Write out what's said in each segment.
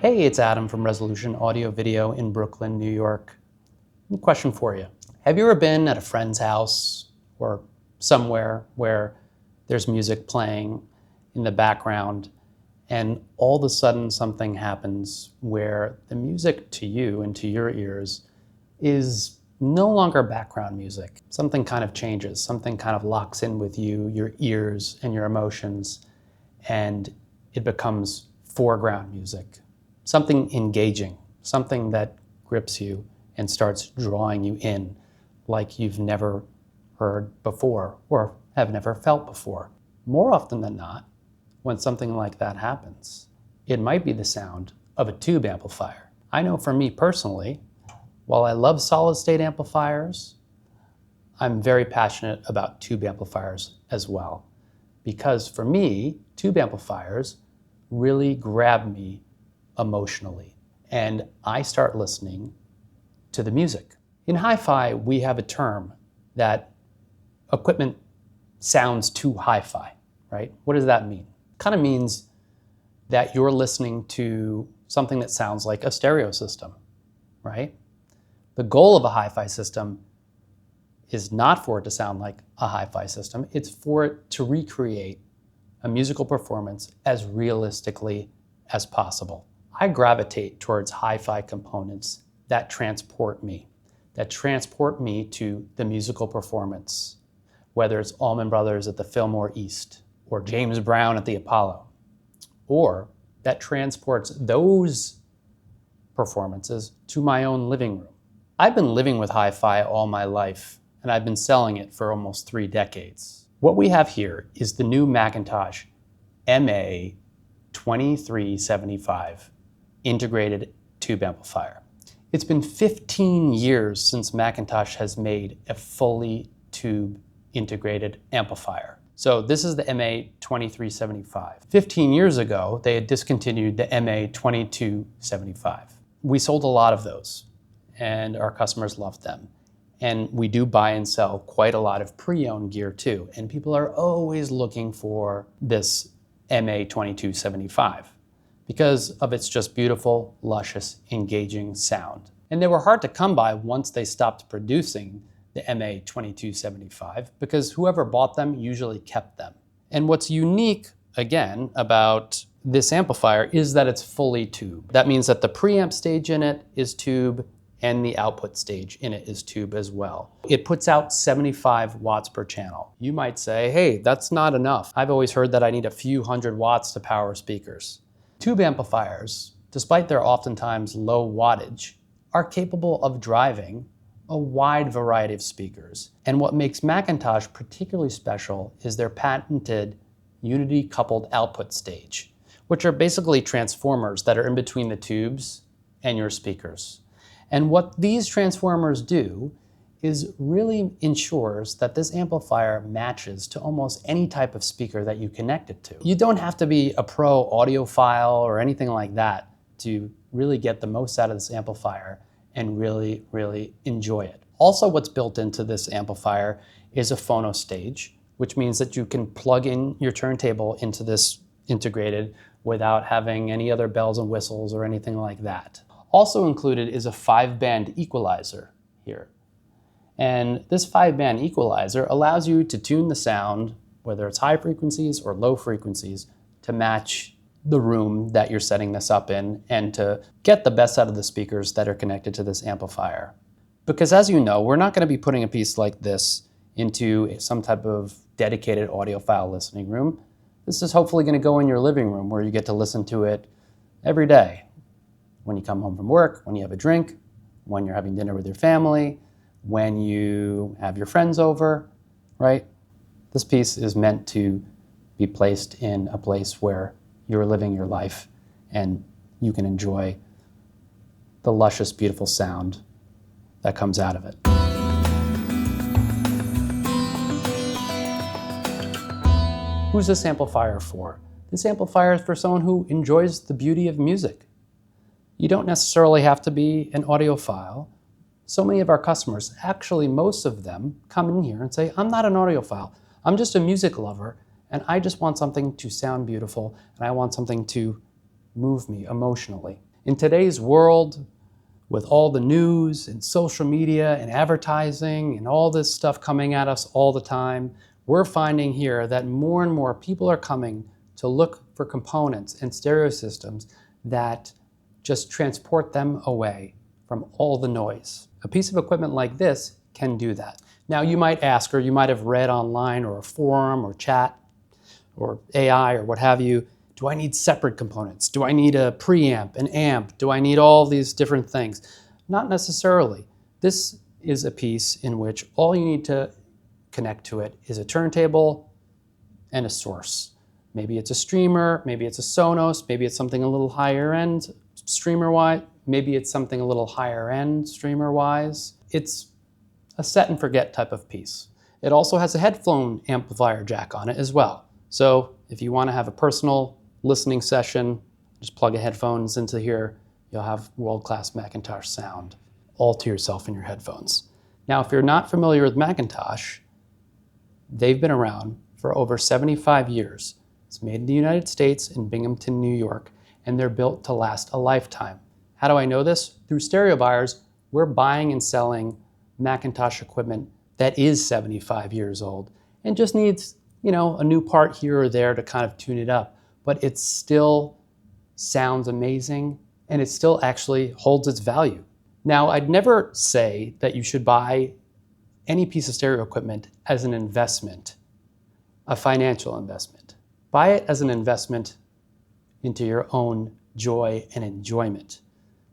Hey, it's Adam from Resolution Audio Video in Brooklyn, New York. Question for you. Have you ever been at a friend's house or somewhere where there's music playing in the background and all of a sudden something happens where the music to you and to your ears is no longer background music? Something kind of changes, something kind of locks in with you, your ears and your emotions, and it becomes foreground music. Something engaging, something that grips you and starts drawing you in like you've never heard before or have never felt before. More often than not, when something like that happens, it might be the sound of a tube amplifier. I know for me personally, while I love solid state amplifiers, I'm very passionate about tube amplifiers as well. Because for me, tube amplifiers really grab me emotionally, and I start listening to the music. In hi-fi, we have a term that equipment sounds too hi-fi, right? What does that mean? It kind of means that you're listening to something that sounds like a stereo system, right? The goal of a hi-fi system is not for it to sound like a hi-fi system, it's for it to recreate a musical performance as realistically as possible. I gravitate towards hi-fi components that transport me to the musical performance, whether it's Allman Brothers at the Fillmore East or James Brown at the Apollo, or that transports those performances to my own living room. I've been living with hi-fi all my life, and I've been selling it for almost 3 decades. What we have here is the new Macintosh MA2375 integrated tube amplifier. It's been 15 years since Macintosh has made a fully tube integrated amplifier. So this is the MA2375. 15 years ago, they had discontinued the MA2275. We sold a lot of those, and our customers loved them. And we do buy and sell quite a lot of pre-owned gear too, and people are always looking for this MA2275 because of its just beautiful, luscious, engaging sound. And they were hard to come by once they stopped producing the MA2275 because whoever bought them usually kept them. And what's unique, again, about this amplifier is that it's fully tube. That means that the preamp stage in it is tube and the output stage in it is tube as well. It puts out 75 watts per channel. You might say, hey, that's not enough. I've always heard that I need a few hundred watts to power speakers. Tube amplifiers, despite their oftentimes low wattage, are capable of driving a wide variety of speakers. And what makes Macintosh particularly special is their patented unity-coupled output stage, which are basically transformers that are in between the tubes and your speakers. And what these transformers do is really ensures that this amplifier matches to almost any type of speaker that you connect it to. You don't have to be a pro audiophile or anything like that to really get the most out of this amplifier and really, really enjoy it. Also, what's built into this amplifier is a phono stage, which means that you can plug in your turntable into this integrated without having any other bells and whistles or anything like that. Also included is a 5-band equalizer here. And this 5-band equalizer allows you to tune the sound, whether it's high frequencies or low frequencies, to match the room that you're setting this up in and to get the best out of the speakers that are connected to this amplifier. Because as you know, we're not going to be putting a piece like this into some type of dedicated audiophile listening room. This is hopefully going to go in your living room where you get to listen to it every day. When you come home from work, when you have a drink, when you're having dinner with your family, when you have your friends over, right? This piece is meant to be placed in a place where you're living your life and you can enjoy the luscious, beautiful sound that comes out of it. Who's this amplifier for? This amplifier is for someone who enjoys the beauty of music. You don't necessarily have to be an audiophile. So many of our customers, actually most of them, come in here and say, I'm not an audiophile. I'm just a music lover, and I just want something to sound beautiful, and I want something to move me emotionally. In today's world, with all the news and social media and advertising and all this stuff coming at us all the time, we're finding here that more and more people are coming to look for components and stereo systems that just transport them away from all the noise. A piece of equipment like this can do that. Now you might ask, or you might have read online or a forum or chat or AI or what have you, do I need separate components? Do I need a preamp, an amp? Do I need all these different things? Not necessarily. This is a piece in which all you need to connect to it is a turntable and a source. Maybe it's a streamer, maybe it's a Sonos, maybe it's something a little higher end streamer-wise, maybe it's something a little higher end streamer-wise. It's a set and forget type of piece. It also has a headphone amplifier jack on it as well. So if you want to have a personal listening session, just plug a headphones into here, you'll have world-class Macintosh sound all to yourself in your headphones. Now, if you're not familiar with Macintosh, they've been around for over 75 years. It's made in the United States in Binghamton, New York, and they're built to last a lifetime. How do I know this? Through stereo buyers, we're buying and selling Macintosh equipment that is 75 years old and just needs, a new part here or there to kind of tune it up. But it still sounds amazing and it still actually holds its value. Now, I'd never say that you should buy any piece of stereo equipment as an investment, a financial investment. Buy it as an investment into your own joy and enjoyment.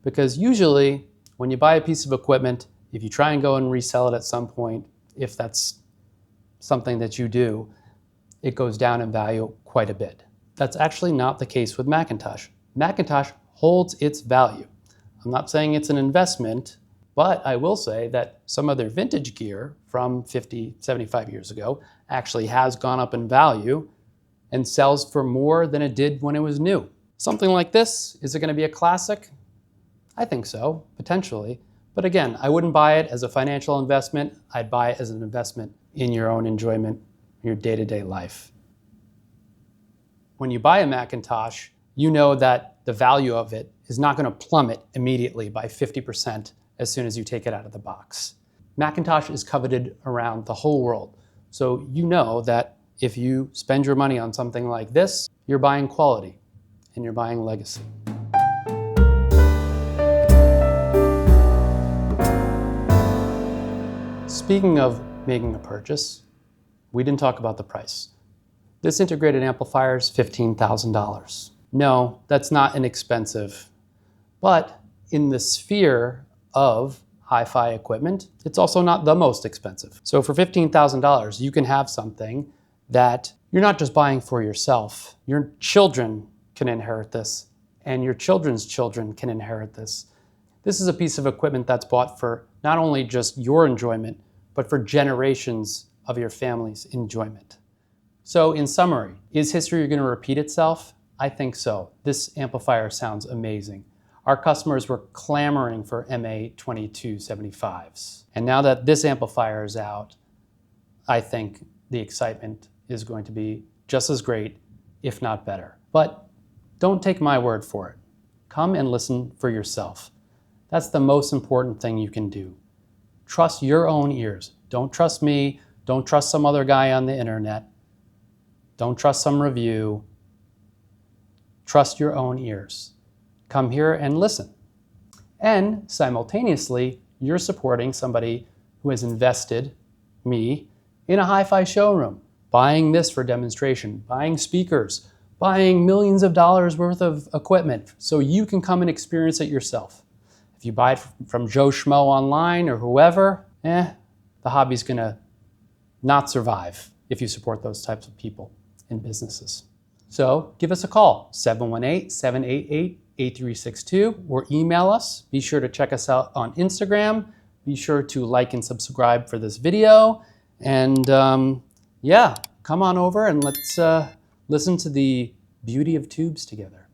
Because usually when you buy a piece of equipment, if you try and go and resell it at some point, if that's something that you do, it goes down in value quite a bit. That's actually not the case with Macintosh. Macintosh holds its value. I'm not saying it's an investment, but I will say that some of their vintage gear from 50, 75 years ago actually has gone up in value and sells for more than it did when it was new. Something like this, is it going to be a classic? I think so, potentially. But again, I wouldn't buy it as a financial investment. I'd buy it as an investment in your own enjoyment, your day-to-day life. When you buy a Macintosh, you know that the value of it is not going to plummet immediately by 50% as soon as you take it out of the box. Macintosh is coveted around the whole world. So you know that if you spend your money on something like this, you're buying quality and you're buying legacy. Speaking of making a purchase, we didn't talk about the price. This integrated amplifier is $15,000. No, that's not inexpensive, but in the sphere of hi-fi equipment, it's also not the most expensive. So for $15,000, you can have something that you're not just buying for yourself. Your children can inherit this, and your children's children can inherit this. This is a piece of equipment that's bought for not only just your enjoyment, but for generations of your family's enjoyment. So in summary, is history going to repeat itself? I think so. This amplifier sounds amazing. Our customers were clamoring for MA2375s. And now that this amplifier is out, I think the excitement is going to be just as great, if not better. But don't take my word for it. Come and listen for yourself. That's the most important thing you can do. Trust your own ears. Don't trust me. Don't trust some other guy on the internet. Don't trust some review. Trust your own ears. Come here and listen. And simultaneously, you're supporting somebody who has invested, me, in a hi-fi showroom, buying this for demonstration, buying speakers, buying millions of dollars worth of equipment so you can come and experience it yourself. If you buy it from Joe Schmo online or whoever, the hobby's gonna not survive if you support those types of people and businesses. So give us a call, 718-788-8362, or email us. Be sure to check us out on Instagram. Be sure to like and subscribe for this video. And come on over and let's listen to the beauty of tubes together.